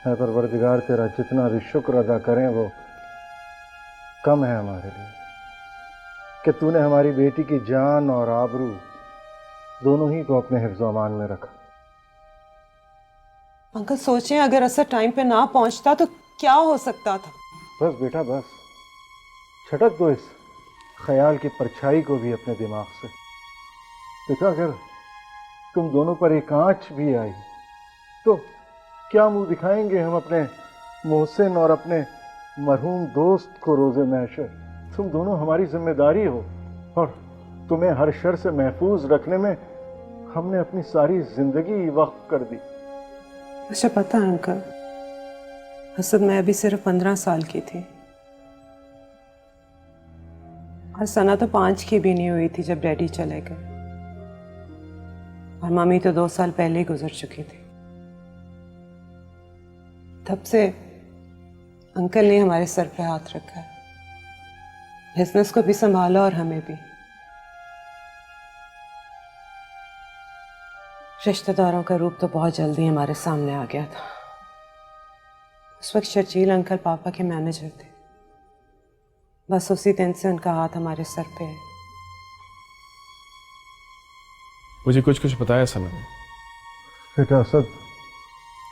है परवरदिगार, तेरा जितना भी शुक्र अदा करें वो कम है हमारे लिए कि तूने हमारी बेटी की जान और आबरू दोनों ही को अपने हिफ्ज़ अमान में रखा। अंकल सोचें, अगर असर टाइम पे ना पहुंचता तो क्या हो सकता था। बस बेटा बस, छटक दो इस ख्याल की परछाई को भी अपने दिमाग से। बेटा अगर तुम दोनों पर एक आंच भी आई तो क्या मुंह दिखाएंगे हम अपने मोहसिन और अपने मरहूम दोस्त को रोज़े महशर। तुम दोनों हमारी जिम्मेदारी हो और तुम्हें हर शर से महफूज रखने में हमने अपनी सारी जिंदगी वक्फ कर दी। मुझे पता है अंकल, असद मैं अभी सिर्फ 15 साल की थी और सना तो 5 की भी नहीं हुई थी जब डैडी चले गए, और मम्मी तो 2 साल पहले ही गुजर चुकी थी। तब से अंकल ने हमारे सर पे हाथ रखा है, बिजनेस को भी संभाला और हमें भी। रिश्तेदारों का रूप तो बहुत जल्दी हमारे सामने आ गया था। उस वक्त शर्जील अंकल पापा के मैनेजर थे, बस उसी दिन से उनका हाथ हमारे सर पे है। मुझे कुछ बताया सना ने। बेटा असद,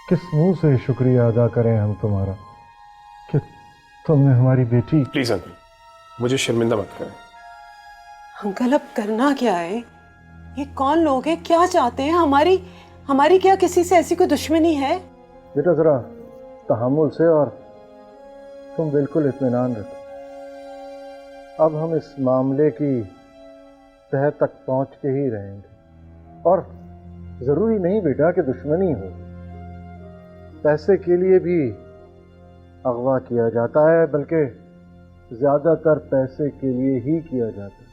किस मुंह से शुक्रिया अदा करें हम तुम्हारा कि तुमने हमारी बेटी। प्लीज अंकल, मुझे शर्मिंदा मत करें। अंकल अब करना क्या है? ये कौन लोग हैं, क्या चाहते हैं? हमारी क्या किसी से ऐसी कोई दुश्मनी है? बेटा जरा तहम्मुल से, और तुम बिल्कुल इत्मीनान रखो। अब हम इस मामले की तह तक पहुंच के ही रहेंगे, और जरूरी नहीं बेटा कि दुश्मनी हो। पैसे के लिए भी अगवा किया जाता है, बल्कि ज्यादातर पैसे के लिए ही किया जाता है।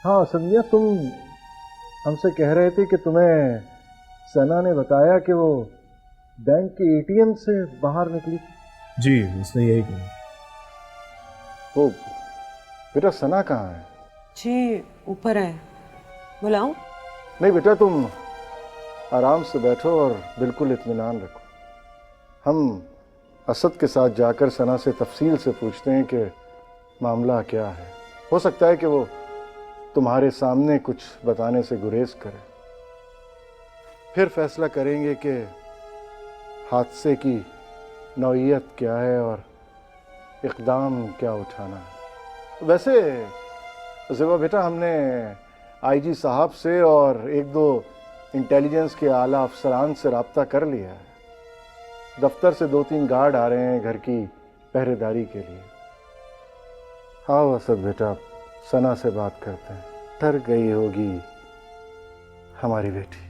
हाँ संध्या, तुम हमसे कह रहे थे कि तुम्हें सना ने बताया कि वो बैंक के एटीएम से बाहर निकली थी। जी, उसने यही कहा। वो बेटा सना कहाँ है? जी ऊपर है, बुलाऊं? नहीं बेटा, तुम आराम से बैठो और बिल्कुल इत्मीनान रखो। हम असद के साथ जाकर सना से तफसील से पूछते हैं कि मामला क्या है। हो सकता है कि वो तुम्हारे सामने कुछ बताने से गुरेज करे। फिर फैसला करेंगे कि हादसे की नौइयत क्या है और इक़दाम क्या उठाना है। वैसे ज़िबा बेटा, हमने आईजी साहब से और 1-2 इंटेलिजेंस के आला अफसरान से रब्ता कर लिया है। दफ्तर से 2-3 गार्ड आ रहे हैं घर की पहरेदारी के लिए। हाँ असद बेटा, सना से बात करते हैं। डर गई होगी हमारी बेटी।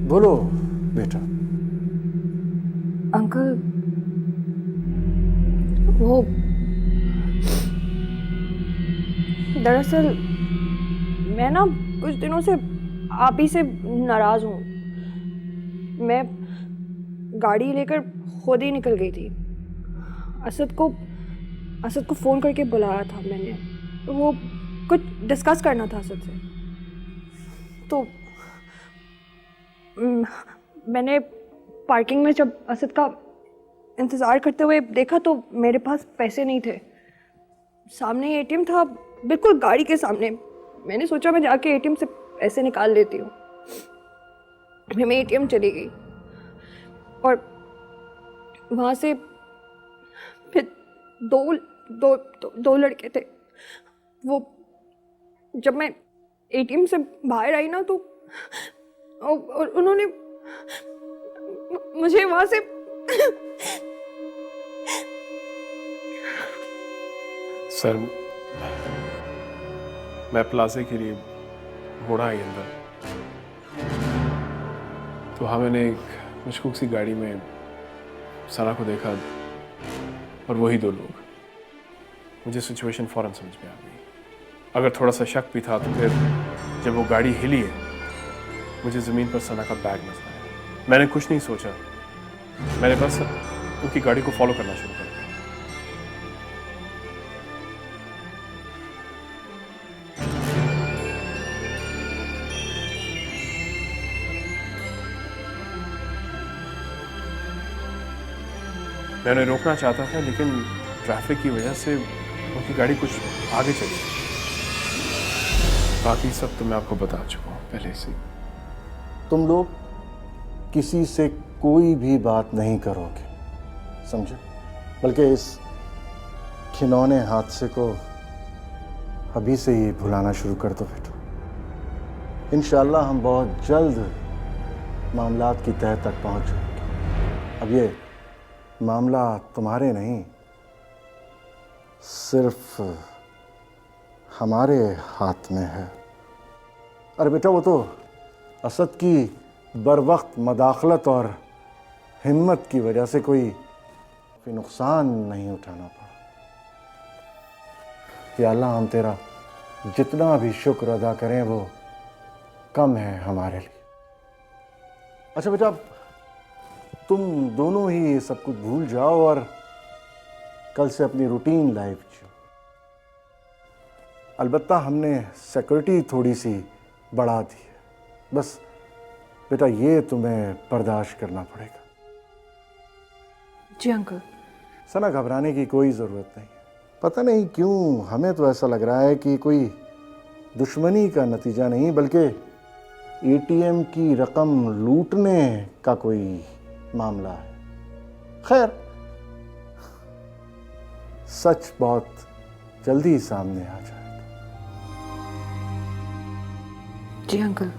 बोलो बेटा। अंकल, वो दरअसल मैं ना कुछ दिनों से आप ही से नाराज हूँ। मैं गाड़ी लेकर खुद ही निकल गई थी। असद को फ़ोन करके बुलाया था मैंने, तो वो कुछ डिस्कस करना था असद से। तो मैंने पार्किंग में जब असद का इंतज़ार करते हुए देखा तो मेरे पास पैसे नहीं थे। सामने एटीएम था, बिल्कुल गाड़ी के सामने। मैंने सोचा मैं जाके एटीएम से पैसे निकाल लेती हूँ। मैं एटीएम चली गई और वहाँ से फिर दो लड़के थे। वो जब मैं एटीएम से बाहर आई ना तो उन्होंने मुझे वहाँ से सर, मैं प्लाजे के लिए मुड़ा आई अंदर, तो हाँ मैंने एक मशकूक सी गाड़ी में सना को देखा और वही 2 लोग। मुझे सिचुएशन फ़ौरन समझ में आ गई। अगर थोड़ा सा शक भी था तो फिर जब वो गाड़ी हिली है मुझे ज़मीन पर सना का बैग नजर आया। मैंने कुछ नहीं सोचा, मैंने बस उनकी गाड़ी को फॉलो करना शुरू कर दिया। मैं उन्हें रोकना चाहता था, लेकिन ट्रैफिक की वजह से उनकी गाड़ी कुछ आगे चली गई। बाकी सब तो मैं आपको बता चुका हूँ पहले से। तुम लोग किसी से कोई भी बात नहीं करोगे, समझे? बल्कि इस खिलौने हादसे को अभी से ही भुलाना शुरू कर दो बेटा। इंशाल्लाह हम बहुत जल्द मामलात की तह तक पहुंच जाएंगे। अब ये मामला तुम्हारे नहीं, सिर्फ हमारे हाथ में है। अरे बेटा, वो तो असद की बरवक्त मदाखलत और हिम्मत की वजह से कोई नुकसान नहीं उठाना पड़ा। कि अल्लाह, हम तेरा जितना भी शुक्र अदा करें वो कम है हमारे लिए। अच्छा बेटा, तुम दोनों ही सब कुछ भूल जाओ और कल से अपनी रूटीन लाइफ जियो। अलबत्ता हमने सिक्योरिटी थोड़ी सी बढ़ा दी है, बस बेटा ये तुम्हें बर्दाश्त करना पड़ेगा। जी अंकल। सना, घबराने की कोई ज़रूरत नहीं है। पता नहीं क्यों हमें तो ऐसा लग रहा है कि कोई दुश्मनी का नतीजा नहीं, बल्कि एटीएम की रकम लूटने का कोई मामला है। खैर, सच बहुत जल्दी सामने आ जाएगा। जी अंकल।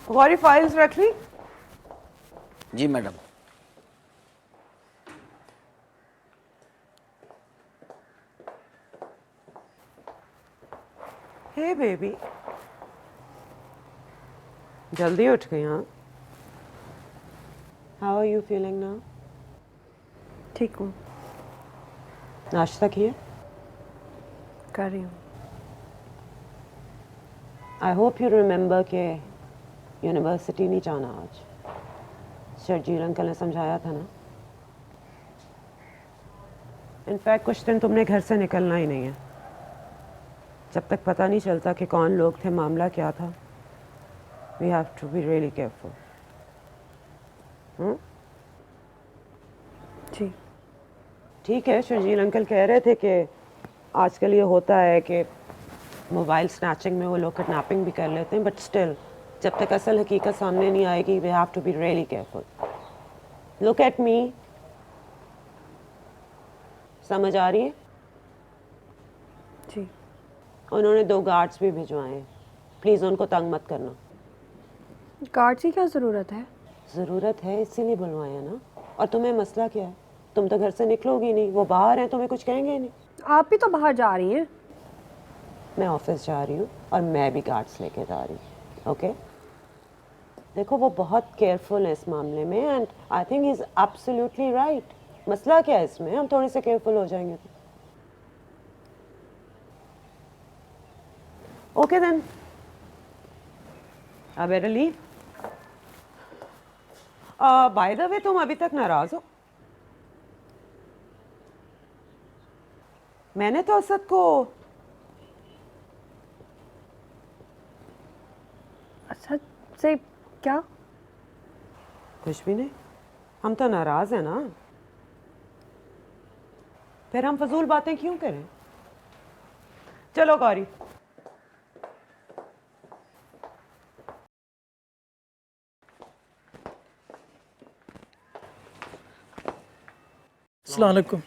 तुम्हारी फाइल्स रख ली? जी मैडम। हे बेबी, जल्दी उठ गई हाँ? How are you feeling now? ठीक हूँ, नाश्ता किया? कर रही हूँ। आई होप यू रिमेंबर के यूनिवर्सिटी नहीं जाना आज। शर्जील अंकल ने समझाया था ना। इनफैक्ट कुछ दिन तुमने घर से निकलना ही नहीं है, जब तक पता नहीं चलता कि कौन लोग थे, मामला क्या था। We have to be really careful. जी ठीक है, शर्जील अंकल कह रहे थे कि आजकल ये होता है कि मोबाइल स्नैचिंग में वो लोग किडनैपिंग भी कर लेते हैं, बट स्टिल जब तक असल हकीकत सामने नहीं आएगी, we have to be really careful. Look at me, समझ आ रही है? जी। उन्होंने 2 गार्ड्स भी भिजवाए हैं, प्लीज़ उनको तंग मत करना। गार्ड की क्या ज़रूरत है? ज़रूरत है इसीलिए बुलवाए हैं ना। और तुम्हें मसला क्या है? तुम तो घर से निकलोगी नहीं, वो बाहर हैं, तुम्हें कुछ कहेंगे नहीं। आप भी तो बाहर जा रही हैं। मैं ऑफिस जा रही हूँ और मैं भी गार्ड्स लेके जा रही हूँ, ओके? देखो वो बहुत केयरफुल है इस मामले में, and I think he is absolutely right. मसला क्या है इसमें? हम थोड़े से केयरफुल हो जाएंगे तो। Okay then, I better leave. By the way, तुम अभी तक नाराज हो? मैंने तो असद को असद से क्या? कुछ भी नहीं, हम तो नाराज हैं ना, फिर हम फजूल बातें क्यों करें? चलो गौरी। अस्सलाम वालेकुम।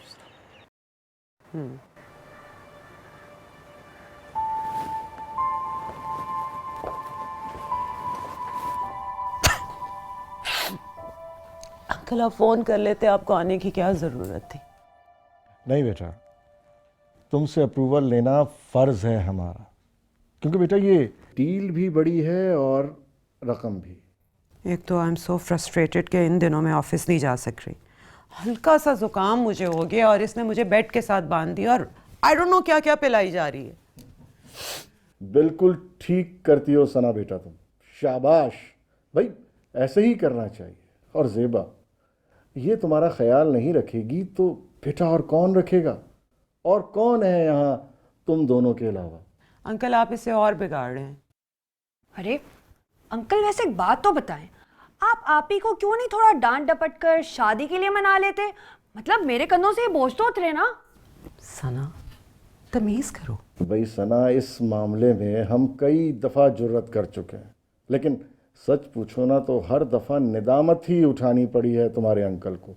अंकल आप फ़ोन कर लेते, आपको आने की क्या ज़रूरत थी? नहीं बेटा, तुमसे अप्रूवल लेना फ़र्ज़ है हमारा, क्योंकि बेटा ये डील भी बड़ी है और रकम भी। एक तो आई एम सो फ्रस्ट्रेटेड कि इन दिनों में ऑफिस नहीं जा सक रही, हल्का सा जुकाम मुझे हो गया और इसने मुझे बेड के साथ बांध दिया और आई डोंट नो क्या क्या पिलाई जा रही है। बिल्कुल ठीक करती हो सना बेटा तुम, शाबाश भाई, ऐसे ही करना चाहिए। और जेबा, ये तुम्हारा ख्याल नहीं रखेगी तो बेटा और कौन रखेगा? और कौन है यहाँ तुम दोनों के अलावा? अंकल आप इसे और बिगाड़ रहे हैं। अरे अंकल, वैसे एक बात तो बताएं, आप ही को क्यों नहीं थोड़ा डांट डपट कर शादी के लिए मना लेते? मतलब मेरे कंधों से ये बोझ तो उतरे ना। सना तमीज करो। भाई सना, इस मामले में हम कई दफ़ा जुर्रत कर चुके हैं, लेकिन सच पूछो ना तो हर दफ़ा निदामत ही उठानी पड़ी है तुम्हारे अंकल को,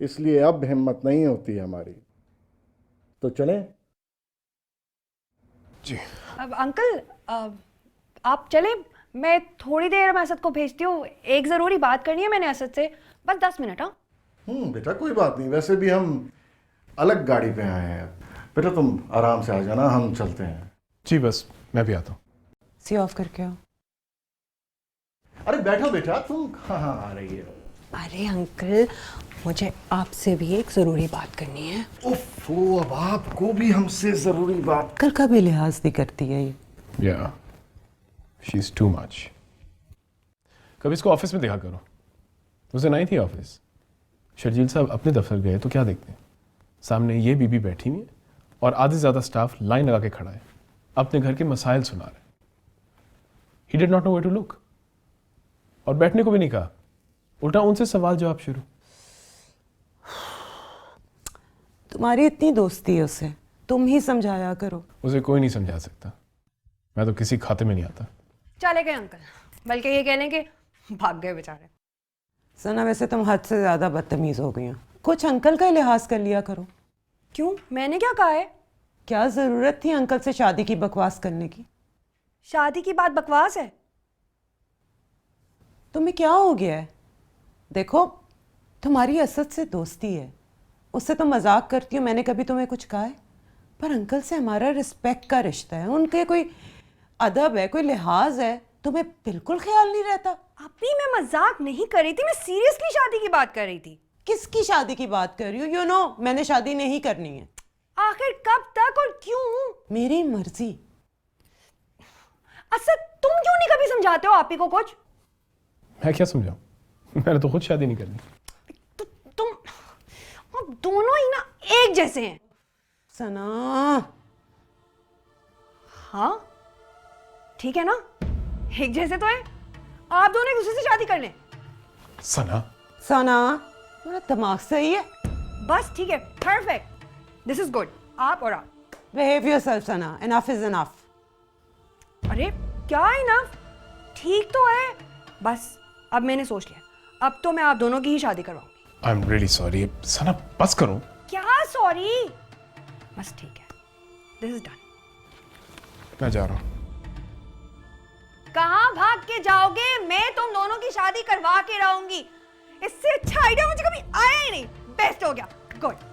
इसलिए अब हिम्मत नहीं होती है हमारी। तो चलें? जी। अब अंकल आप चले, मैं थोड़ी देर में असद को भेजती हूँ, एक ज़रूरी बात करनी है मैंने असद से, बस 10 मिनट। हाँ बेटा कोई बात नहीं, वैसे भी हम अलग गाड़ी पे आए हैं। बेटा तुम आराम से आ जाना, हम चलते हैं। जी बस मैं भी आता हूँ। सी ऑफ करके आओ। अरे बैठो बेटा, तुम कहाँ आ रही है? अरे अंकल, मुझे आपसे भी एक ज़रूरी बात करनी है। ओफो, अब आपको भी हमसे ज़रूरी बात? कल का भी लिहाज नहीं करती है ये। या शी इज टू मच। कभी इसको ऑफिस में देखा करो। उस दिन आई थी ऑफिस, शर्जील साहब अपने दफ्तर गए तो क्या देखते हैं, सामने ये बीबी बैठी हुई है और आधे से ज़्यादा स्टाफ लाइन लगा के खड़ा है, अपने घर के मसाइल सुना रहे। He did not know where to look, और बैठने को भी नहीं कहा, उल्टा उनसे सवाल जवाब शुरू। तुम्हारी इतनी दोस्ती है उससे, तुम ही समझाया करो। उसे कोई नहीं समझा सकता, मैं तो किसी खाते में नहीं आता। चले गए अंकल, बल्कि ये कह लें कि भाग गए बेचारे। सना वैसे तुम हद से ज्यादा बदतमीज हो गई हो, कुछ अंकल का लिहाज कर लिया करो। क्यों, मैंने क्या कहा है? क्या जरूरत थी अंकल से शादी की बकवास करने की? शादी की बात बकवास है? तुम्हें क्या हो गया है? देखो तुम्हारी असद से दोस्ती है, उससे तुम मजाक करती हो, मैंने कभी तुम्हें कुछ कहा है? पर अंकल से हमारा रिस्पेक्ट का रिश्ता है, उनके कोई अदब है, कोई लिहाज है, तुम्हें बिल्कुल ख्याल नहीं रहता। अभी मैं मजाक नहीं कर रही थी, मैं सीरियसली शादी की बात कर रही थी। किसकी शादी की बात कर रही हो? यू नो मैंने शादी नहीं करनी है। आखिर कब तक और क्यों? मेरी मर्जी। असद, तुम क्यों नहीं कभी समझाते हो आप ही को कुछ? मैं क्या समझाऊं, मैंने तो खुद शादी नहीं करनी। तुम आप दोनों ही ना एक जैसे हैं। सना, हाँ ठीक है ना, एक जैसे तो है। आप दोनों एक दूसरे से शादी कर लें। सना, सना तुम्हारा दिमाग सही है? बस ठीक है, परफेक्ट, दिस इज गुड। आप और आप। Behave yourself Sana, enough is enough. अरे क्या इनफ, ठीक तो है। बस अब मैंने सोच लिया, अब तो मैं आप दोनों की ही शादी करवाऊंगी। I am really sorry. Sana बस करो। क्या सॉरी, बस ठीक है, दिस इज डन। मैं जा रहा हूँ। कहाँ भाग के जाओगे? मैं तुम दोनों की शादी करवा के रहूंगी। इससे अच्छा आइडिया मुझे कभी आया ही नहीं। बेस्ट हो गया, गुड।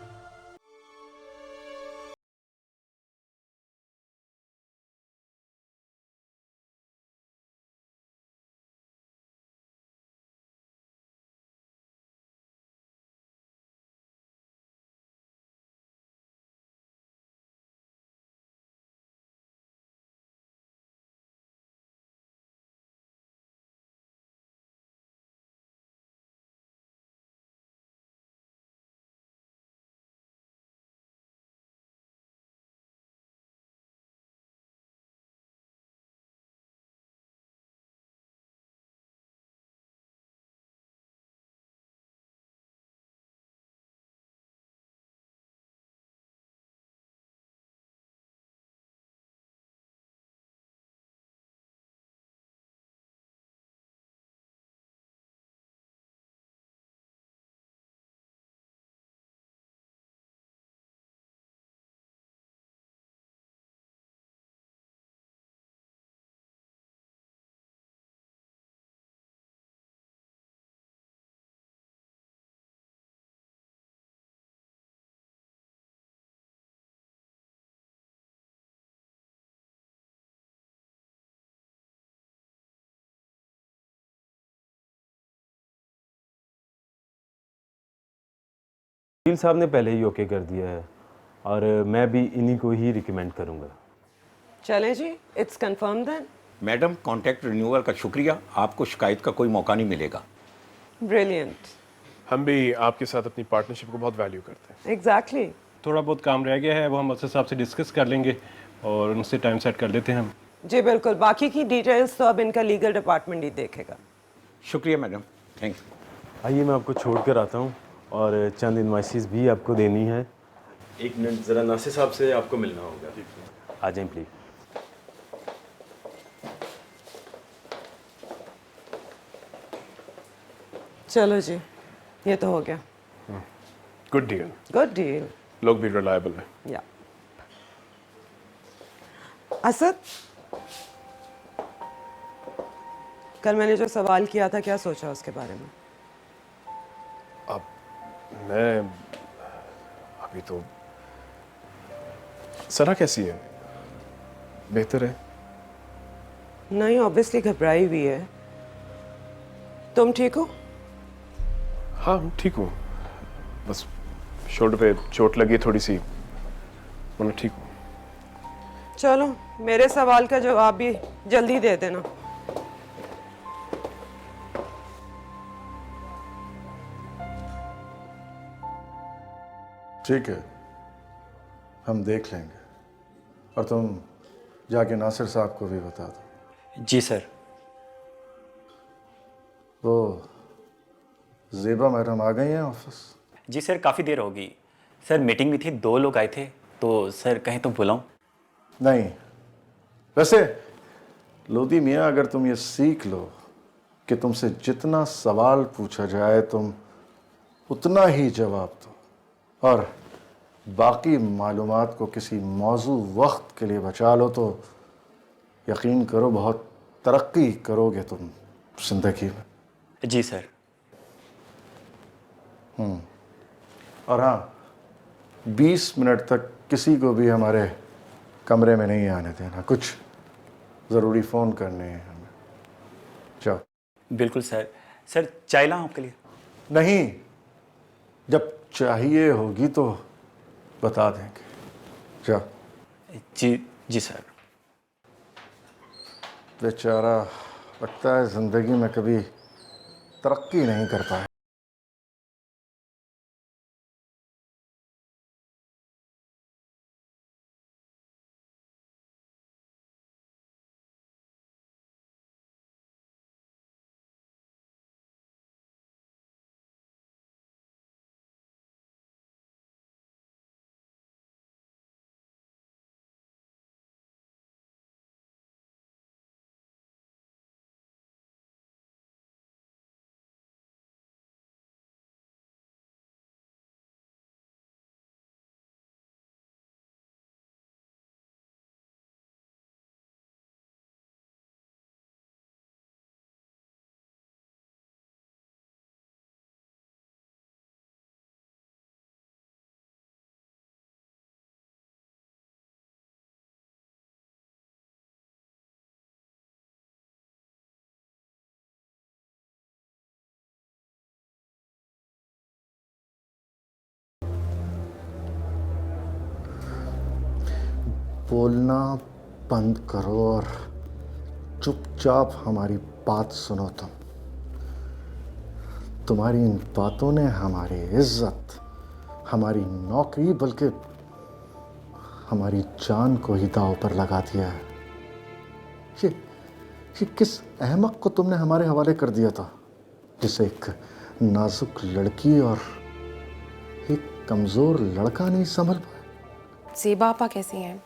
वकील साहब ने पहले ही ओके कर दिया है और मैं भी इन्हीं को ही रिकमेंड करूँगा। चलें जी, it's confirm then. Madam, contract renewal का शुक्रिया, आपको शिकायत का कोई मौका नहीं मिलेगा। ब्रिलियंट। हम भी आपके साथ अपनी पार्टनरशिप को बहुत वैल्यू करते हैं। एग्जैक्टली। थोड़ा बहुत काम रह गया है, वो हम अफसर साहब से डिस्कस कर लेंगे और उनसे टाइम सेट कर लेते हैं हम। जी बिल्कुल, बाकी की डिटेल्स तो अब इनका लीगल डिपार्टमेंट ही देखेगा। शुक्रिया मैडम, थैंक यू। आइए मैं आपको छोड़ कर आता हूँ और चंद इन्वाइसेस भी आपको देनी है। एक मिनट, ज़रा नासिर साहब से आपको मिलना होगा। आ जाएं प्लीज़। चलो जी, ये तो हो गया। Good deal. Good deal. लोग भी रिलायबल है। या असद, कल मैंने जो सवाल किया था, क्या सोचा उसके बारे में? मैं अभी तो सना कैसी है? बेहतर है? नहीं, ऑब्वियसली घबराई हुई है। तुम ठीक हो? हाँ ठीक हूँ, बस शोल्डर पे चोट लगी थोड़ी सी, वरना ठीक हूँ। चलो, मेरे सवाल का जवाब भी जल्दी दे देना। ठीक है, हम देख लेंगे, और तुम जाके नासिर साहब को भी बता दो। जी सर। वो ज़ेबा मैडम आ गई हैं ऑफिस? जी सर, काफ़ी देर होगी सर, मीटिंग में थी, 2 लोग आए थे, तो सर कहें तो बुलाऊं? नहीं, वैसे लोधी मियाँ, अगर तुम ये सीख लो कि तुमसे जितना सवाल पूछा जाए तुम उतना ही जवाब दो, और बाकी मालूमात को किसी मौजू वक्त के लिए बचा लो, तो यकीन करो बहुत तरक्की करोगे तुम जिंदगी में। जी सर। और हाँ, 20 मिनट तक किसी को भी हमारे कमरे में नहीं आने देना, कुछ ज़रूरी फ़ोन करने हैं हमें। जाओ। बिल्कुल सर। सर चाय लाऊं आपके लिए? नहीं, जब चाहिए होगी तो बता देंगे। जाओ। जी जी सर। बेचारा, लगता है ज़िंदगी में कभी तरक्की नहीं कर पाया। बोलना बंद करो और चुपचाप हमारी बात सुनो। तुम्हारी इन बातों ने हमारी इज्जत, हमारी नौकरी, बल्कि हमारी जान को ही दांव पर लगा दिया है। ये किस अहमक को तुमने हमारे हवाले कर दिया था, जिसे एक नाजुक लड़की और एक कमज़ोर लड़का नहीं संभल पाए? ज़ेबा आपा कैसी हैं?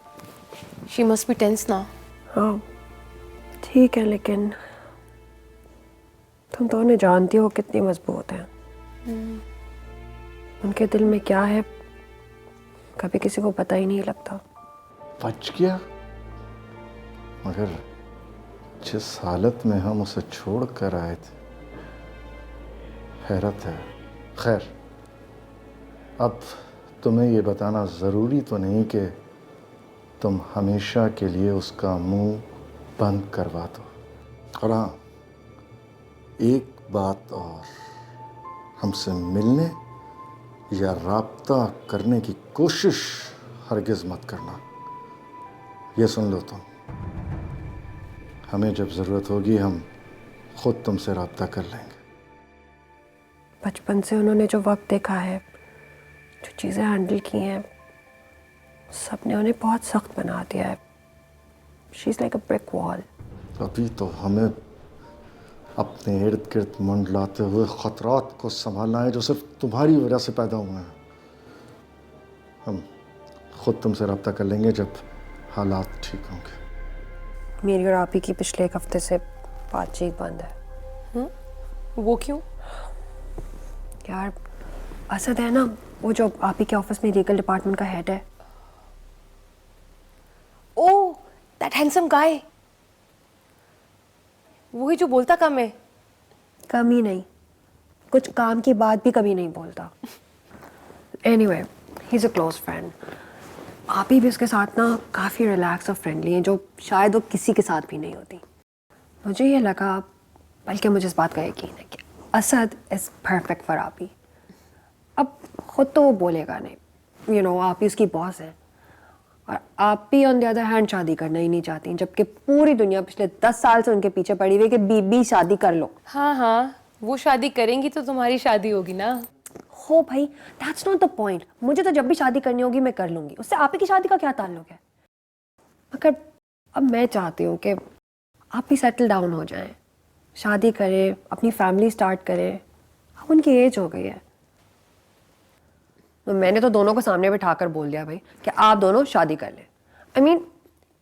शी मस्ट बी टेंस ना। हाँ ठीक है, लेकिन तुम तो उन्हें जानती हो कितनी मजबूत हैं। उनके दिल में क्या है कभी किसी को पता ही नहीं लगता। बच गया, मगर जिस हालत में हम उसे छोड़ कर आए थे, हैरत है। खैर, अब तुम्हें ये बताना ज़रूरी तो नहीं कि तुम हमेशा के लिए उसका मुंह बंद करवा दो। और हाँ, एक बात और, हमसे मिलने या राब्ता करने की कोशिश हरगिज़ मत करना। ये सुन लो तुम, हमें जब ज़रूरत होगी हम खुद तुमसे राब्ता कर लेंगे। बचपन से उन्होंने जो वक्त देखा है, जो चीज़ें हैंडल की हैं, सब ने उन्हें बहुत सख्त बना दिया है। She is like a brick wall. अभी तो हमें अपने इर्द गिर्द मंडलाते हुए ख़तरात को संभालना है जो सिर्फ तुम्हारी वजह से पैदा हुए हैं। हम खुद तुमसे रब्ता कर लेंगे जब हालात ठीक होंगे। मेरी और आप ही की पिछले एक हफ्ते से बातचीत बंद है। वो क्यों? यार असद है ना, वो जो आप ही के ऑफिस में लीगल डिपार्टमेंट का हेड है। ओह, दैट हैंडसम गाय। वही जो बोलता कम है। कम ही नहीं, कुछ काम की बात भी कभी नहीं बोलता। Anyway, he is a close friend. आप ही भी उसके साथ ना काफ़ी रिलैक्स और फ्रेंडली हैं, जो शायद वो किसी के साथ भी नहीं होती। मुझे ये लगा, बल्कि मुझे इस बात का यकीन है कि असद इज़ परफेक्ट फॉर आप ही। अब खुद तो वो बोलेगा नहीं, यू नो, आप ही उसकी बॉस है। और आप भी ऑन द अदर हैंड शादी करना ही नहीं चाहती, जबकि पूरी दुनिया पिछले 10 साल से उनके पीछे पड़ी हुई है कि बीबी शादी कर लो। हाँ हाँ, वो शादी करेंगी तो तुम्हारी शादी होगी ना। हो भाई, दैट्स नॉट द पॉइंट। मुझे तो जब भी शादी करनी होगी मैं कर लूंगी, उससे आप ही की शादी का क्या ताल्लुक है? मगर अब मैं चाहती हूँ कि आप भी सेटल डाउन हो जाएं, शादी करें, अपनी फैमिली स्टार्ट करें। अब उनकी एज हो गई है। तो मैंने तो दोनों को सामने बिठाकर बोल दिया भाई कि आप दोनों शादी कर लें। I mean,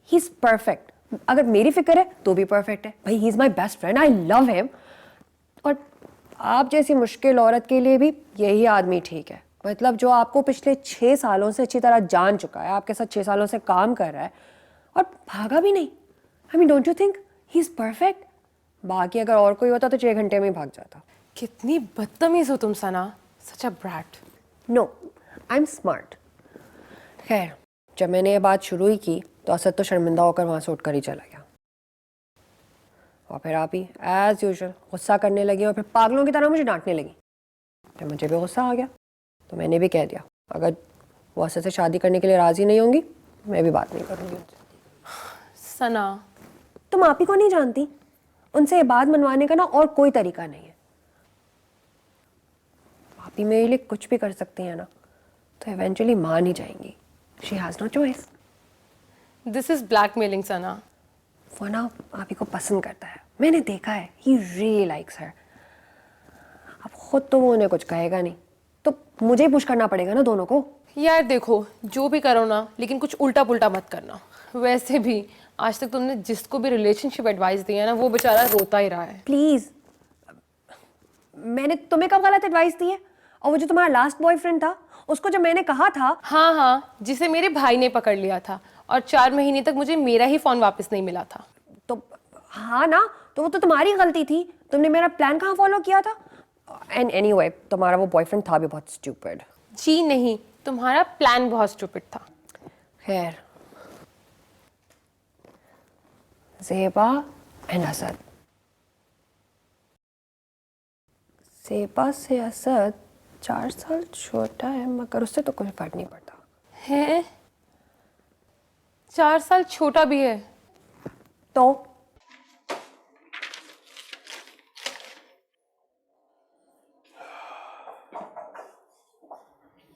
he is perfect. अगर मेरी फिक्र है तो भी परफेक्ट है भाई। He is my best friend, I love him. और आप जैसी मुश्किल औरत के लिए भी यही आदमी ठीक है। मतलब जो आपको पिछले 6 सालों से अच्छी तरह जान चुका है, आपके साथ 6 सालों से काम कर रहा है और भागा भी नहीं। I mean, don't you think he is perfect? बाकी अगर और कोई होता तो 6 घंटे में ही भाग जाता। कितनी बदतमीज हो तुम Sana, such a brat. No, I am smart. खैर, जब मैंने ये बात शुरू ही की तो असद तो शर्मिंदा होकर वहाँ से उठकर ही चला गया। और फिर आप ही एज यूजुअल गुस्सा करने लगी और फिर पागलों की तरह मुझे डांटने लगी। जब मुझे भी गुस्सा आ गया तो मैंने भी कह दिया, अगर वो असद से शादी करने के लिए राज़ी नहीं होंगी मैं भी बात नहीं करूँगी उनसे। सना, तुम आप ही को नहीं जानती, उनसे ये बात मनवाने का ना और कोई तरीका नहीं है। आप ही मेरे लिए कुछ भी कर सकती हैं ना, तो इवेंचुअली मान ही जाएंगी। She has no choice. This is blackmailing Sana. वो ना आप ही को पसंद करता है, मैंने देखा है। ही रियली लाइक्स हर। अब खुद तो वो उन्हें कुछ कहेगा नहीं, तो मुझे ही पुश करना पड़ेगा ना दोनों को। यार देखो, जो भी करो ना, लेकिन कुछ उल्टा पुल्टा मत करना। वैसे भी आज तक तुमने जिसको भी रिलेशनशिप एडवाइस दी है ना, वो बेचारा रोता ही रहा है। प्लीज, मैंने तुम्हें कब गलत एडवाइस दी है? और वो जो तुम्हारा लास्ट बॉयफ्रेंड था, उसको जब मैंने कहा था। हाँ हाँ, जिसे मेरे भाई ने पकड़ लिया था और 4 महीने तक मुझे मेरा ही फोन वापस नहीं मिला था। तो हाँ ना, तो वो तो तुम्हारी गलती थी। तुमने मेरा प्लान कहाँ फॉलो किया था? एंड एनीवे, तुम्हारा वो बॉयफ्रेंड था भी बहुत स्टूपिड। जी नहीं, तुम्हारा प्लान बहुत स्टूपिड था। खैर, ज़ेबा एंड असद। ज़ेबा से असद 4 साल छोटा है, मगर उससे तो कोई फर्क नहीं पड़ता है। 4 साल छोटा भी है तो।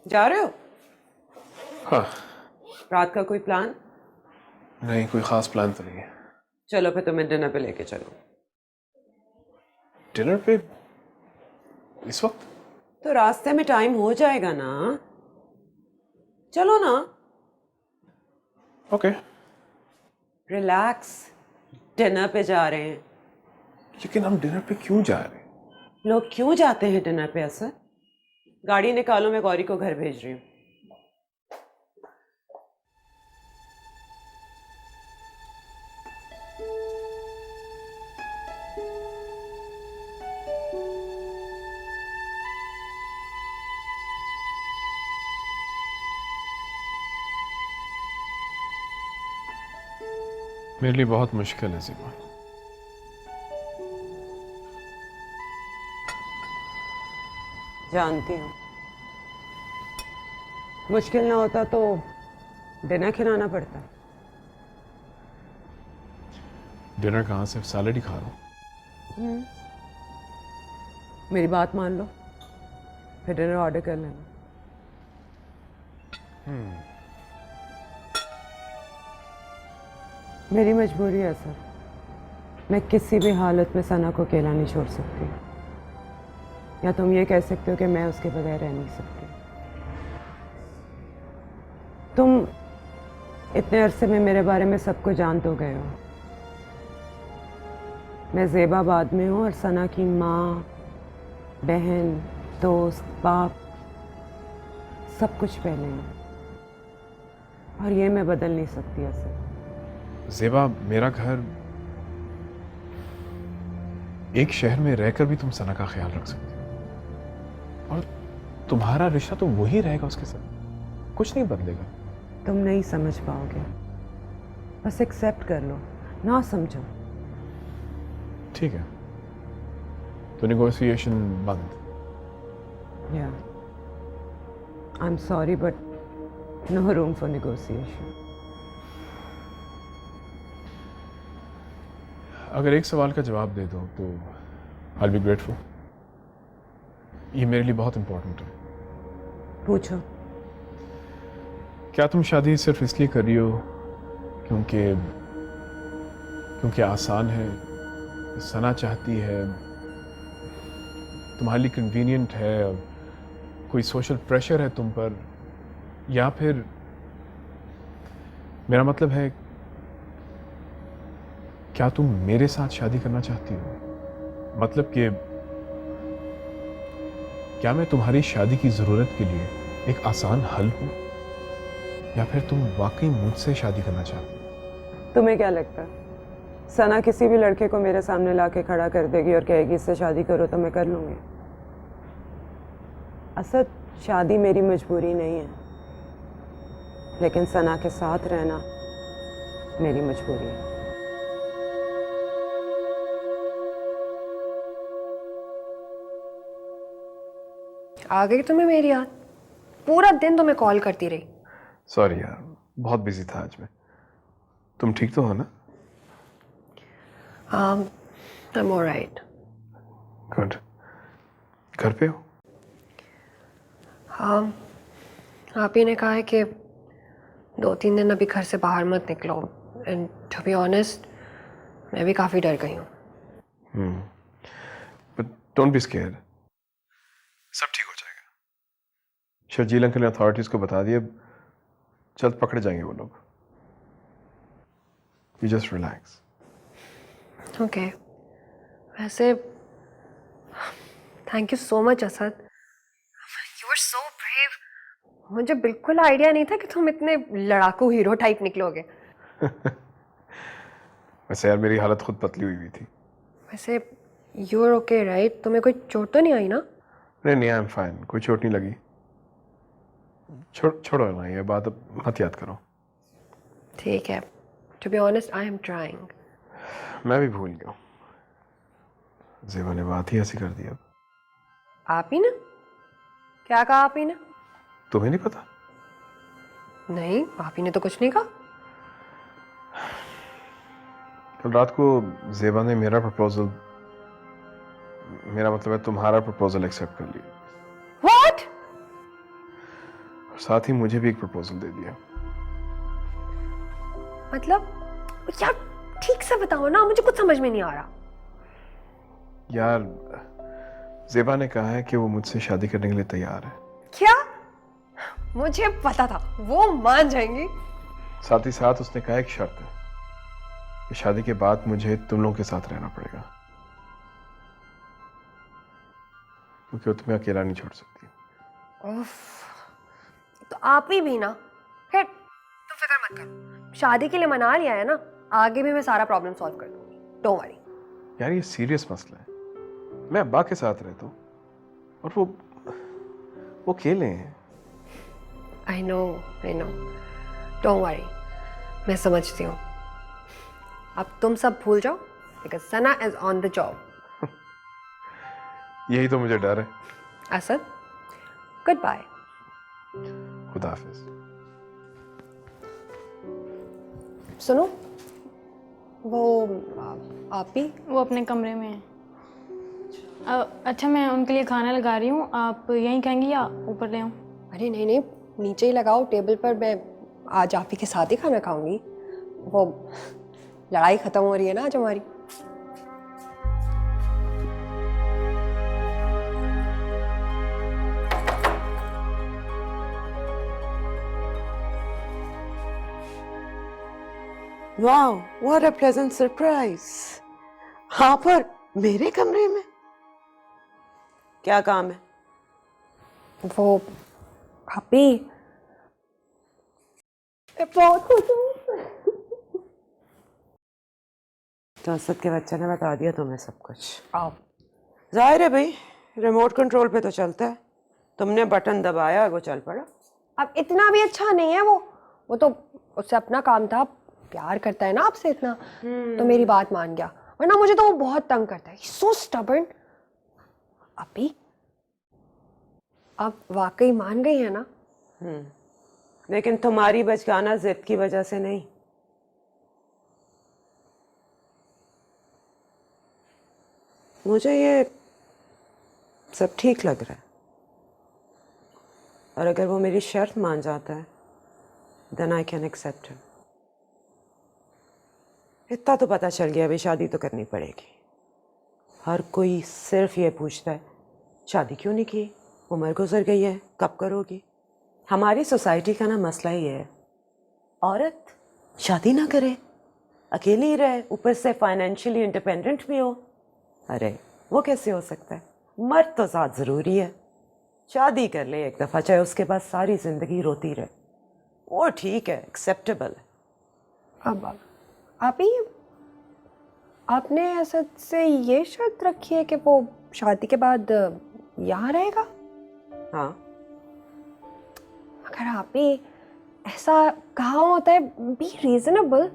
जा रहे हो? हाँ। रात का कोई प्लान? नहीं, कोई ख़ास प्लान तो नहीं है। चलो फिर तुम्हें डिनर पे लेके चलो। डिनर पे इस वक्त? तो रास्ते में टाइम हो जाएगा ना, चलो ना। ओके। रिलैक्स, डिनर पे जा रहे हैं। लेकिन हम डिनर पे क्यों जा रहे हैं? लोग क्यों जाते हैं डिनर पे? असर, गाड़ी निकालो, मैं गौरी को घर भेज रही हूँ। मेरे लिए बहुत मुश्किल है ज़ेबा। जानती हूँ, मुश्किल ना होता तो डिनर खिलाना पड़ता। डिनर कहाँ से, सैलड ही खा रहा हूँ। मेरी बात मान लो, फिर डिनर ऑर्डर कर लेना। मेरी मजबूरी है सर, मैं किसी भी हालत में सना को अकेला नहीं छोड़ सकती, या तुम ये कह सकते हो कि मैं उसके बगैर रह नहीं सकती। तुम इतने अरसे में मेरे बारे में सब कुछ जान तो गए हो। मैं ज़ेबाबाद में हूँ और सना की माँ, बहन, दोस्त, बाप सब कुछ पहले हैं, और ये मैं बदल नहीं सकती असल। ज़ेबा, मेरा घर, एक शहर में रहकर भी तुम सना का ख्याल रख सकती हो, और तुम्हारा रिश्ता तो वही रहेगा उसके साथ, कुछ नहीं बदलेगा। तुम नहीं समझ पाओगे, बस एक्सेप्ट कर लो, ना समझो। ठीक है, तो नेगोशिएशन बंद। Yeah I am sorry but no room for negotiation. अगर एक सवाल का जवाब दे दो तो आई विल बी ग्रेटफुल। ये मेरे लिए बहुत इंपॉर्टेंट है। पूछो। क्या तुम शादी सिर्फ इसलिए कर रही हो क्योंकि आसान है, सना चाहती है, तुम्हारे लिए कन्वीनियंट है, कोई सोशल प्रेशर है तुम पर, या फिर मेरा मतलब है क्या तुम मेरे साथ शादी करना चाहती हो? मतलब कि क्या मैं तुम्हारी शादी की जरूरत के लिए एक आसान हल हूं, या फिर तुम वाकई मुझसे शादी करना चाहती हो? तुम्हें क्या लगता है सना किसी भी लड़के को मेरे सामने लाके खड़ा कर देगी और कहेगी इससे शादी करो तो मैं कर लूंगी? असद, शादी मेरी मजबूरी नहीं है, लेकिन सना के साथ रहना मेरी मजबूरी है। आ गई तुम्हें मेरी याद? पूरा दिन तुम्हें कॉल करती रही। सॉरी यार, बहुत बिजी था आज मैं। तुम ठीक तो हो ना? I am alright. गुड। घर पे हो? हाँ, आप ही ने कहा है कि 2-3 दिन अभी घर से बाहर मत निकलो, एंड टू बी ऑनेस्ट मैं भी काफ़ी डर गई हूँ। बट डोंट बी स्केयर्ड, सब ठीक हो जाएगा। शर्जील अंकल ने अथॉरिटीज को बता दिया, जल्द पकड़े जाएंगे वो लोग। You just relax. ओके, वैसे thank you so much Asad, you are so brave. मुझे बिल्कुल आइडिया नहीं था कि तुम इतने लड़ाकू हीरो टाइप निकलोगे। वैसे यार मेरी हालत खुद पतली हुई थी। वैसे यू आर ओके राइट? तुम्हें कोई चोट तो नहीं आई ना? नहीं, आई एम फाइन, कोई चोट नहीं लगी। छोड़ो ना, ये बात अब मत याद करो। ठीक है, to be honest I am trying. मैं भी भूल गया। ज़ेबा ने बात ही ऐसी कर दी। अब आप ही ना? क्या कहा आप ही ने? तुम्हें नहीं पता? नहीं, आप ही ने तो कुछ नहीं कहा। कल रात को ज़ेबा ने मेरा प्रपोजल, मेरा मतलब है तुम्हारा प्रपोजल एक्सेप्ट कर लिया। What? और साथ ही मुझे भी एक प्रपोजल दे दिया। मतलब यार ठीक से बताओ ना, मुझे कुछ समझ में नहीं आ रहा। यार ज़ेबा ने कहा है कि वो मुझसे शादी करने के लिए तैयार है। क्या? मुझे पता था वो मान जाएंगी। साथ ही साथ उसने कहा एक शर्त है कि शादी के बाद मुझे तुम लोगों के साथ रहना पड़ेगा, क्योंकि वो तुम्हें अकेला नहीं छोड़ सकती। उफ, तो आप ही भी ना। खैर तुम फिक्र मत करो, शादी के लिए मना लिया है ना, आगे भी मैं सारा प्रॉब्लम सॉल्व कर दूंगी, डोंट वरी। यार ये सीरियस मसला है। मैं अब्बा के साथ रहता हूँ और वो अकेले हैं। आई नो, डोंट वरी, मैं समझती हूँ। अब तुम सब भूल जाओ, because Sana is on the job. यही तो मुझे डर है। Asad, goodbye. खुदा खुदा हाफिज। सुनो, वो आप ही वो अपने कमरे में है। अच्छा, मैं उनके लिए खाना लगा रही हूँ, आप यहीं खाएंगी या ऊपर ले आऊँ? अरे नहीं नहीं, नीचे ही लगाओ टेबल पर। मैं आज आप ही के साथ ही खाना खाऊंगी। वो लड़ाई खत्म हो रही है ना आज हमारी। Wow, what a pleasant surprise. हाँ, पर मेरे कमरे में क्या काम है? वो भाभी, मैं बहुत खुश हूँ। तो असद के बच्चे ने बता दिया तुम्हें सब कुछ। आप जाहिर है भाई, रिमोट कंट्रोल पे तो चलता है। तुमने बटन दबाया, वो चल पड़ा। अब इतना भी अच्छा नहीं है वो तो उससे अपना काम था। प्यार करता है ना आपसे इतना, तो मेरी बात मान गया, वरना मुझे तो वो बहुत तंग करता है। सो स्टबर्न। अभी आप वाकई मान गई है ना? लेकिन तुम्हारी बचकाना जिद की वजह से नहीं। मुझे ये सब ठीक लग रहा है, और अगर वो मेरी शर्त मान जाता है then I can accept him. इतना तो पता चल गया, अभी शादी तो करनी पड़ेगी। हर कोई सिर्फ ये पूछता है शादी क्यों नहीं की, उम्र गुजर गई है, कब करोगी। हमारी सोसाइटी का ना मसला ही है, औरत शादी ना करे, अकेली ही रहे, ऊपर से फाइनेंशियली इंडिपेंडेंट भी हो। अरे वो कैसे हो सकता है? मर्द तो साथ ज़रूरी है। शादी कर ले एक दफ़ा, चाहे उसके बाद सारी ज़िंदगी रोती रहे, वो ठीक है, एक्सेप्टेबल है। अब आप ही, आपने असद से ये शर्त रखी है कि वो शादी के बाद यहाँ रहेगा? हाँ, अगर आप ही ऐसा कहा होता है, बी रीजनेबल।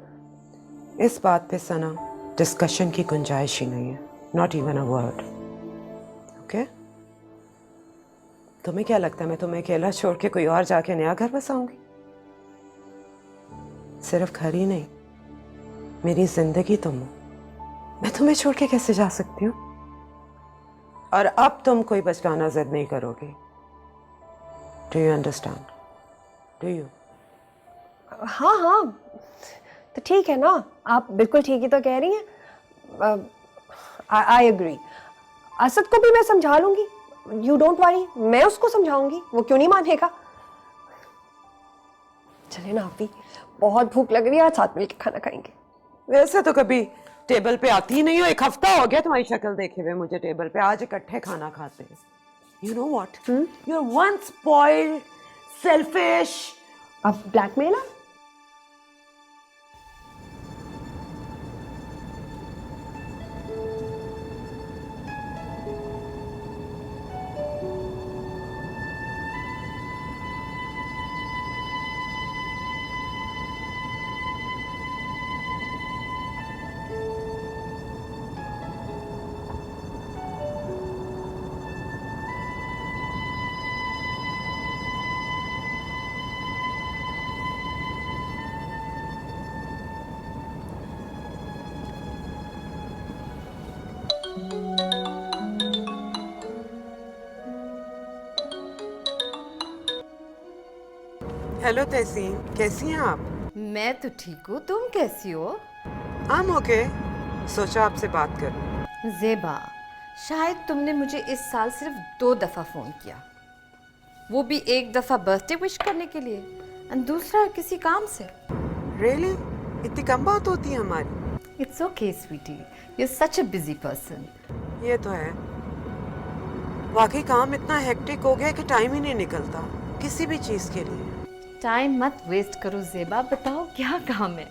इस बात पे सना डिस्कशन की गुंजाइश ही नहीं है, not even a word. Okay, तुम्हें क्या लगता है मैं तुम्हें अकेला छोड़ के कोई और जाके नया घर बसाऊंगी? सिर्फ घर ही नहीं, मेरी जिंदगी तुम हो। मैं तुम्हें छोड़ के कैसे जा सकती हूँ? और अब तुम कोई बचकाना जिद नहीं करोगे। Do you understand? Do you? हाँ हाँ, तो ठीक है ना, आप बिल्कुल ठीक ही तो कह रही हैं। I agree. असद को भी मैं समझा लूंगी, यू डोंट वरी। मैं उसको समझाऊंगी, वो क्यों नहीं मानेगा। चले ना, आप भी बहुत भूख लग रही है, आज साथ मिलकर खाना खाएंगे। वैसे तो कभी टेबल पे आती ही नहीं हो, एक हफ्ता हो गया तुम्हारी शक्ल देखे हुए मुझे टेबल पे। आज इकट्ठे खाना खाते हैं। You know what, you are one spoiled, selfish. अब ब्लैकमेलर? हेलो तहसीन, कैसी हैं आप? मैं तो ठीक हूँ, तुम कैसी हो? I'm okay. सोचा आपसे बात करूं। ज़ेबा, शायद तुमने मुझे इस साल सिर्फ 2 दफ़ा फ़ोन किया, वो भी एक दफ़ा बर्थडे विश करने के लिए और दूसरा किसी काम से। Really? इतनी कम बात होती है हमारी? It's okay sweetie, you are such a busy person. ये तो है, वाकई काम इतना हेक्टिक हो गया कि टाइम ही नहीं निकलता किसी भी चीज़ के लिए। टाइम मत वेस्ट करो ज़ेबा, बताओ क्या काम है?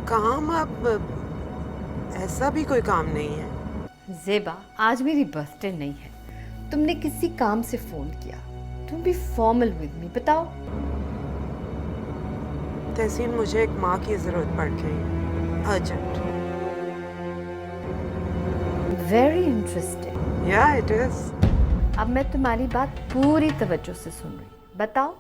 काम? अब ऐसा भी कोई काम नहीं है। ज़ेबा, आज मेरी बर्थडे नहीं है, तुमने किसी काम से फ़ोन किया, तुम भी फॉर्मल विद मी, बताओ। तहसीन, मुझे एक माँ की ज़रूरत पड़ गई, अर्जेंट। Very interesting. या इट इज़। अब मैं तुम्हारी बात पूरी तवज्जो से सुन रही, बताओ।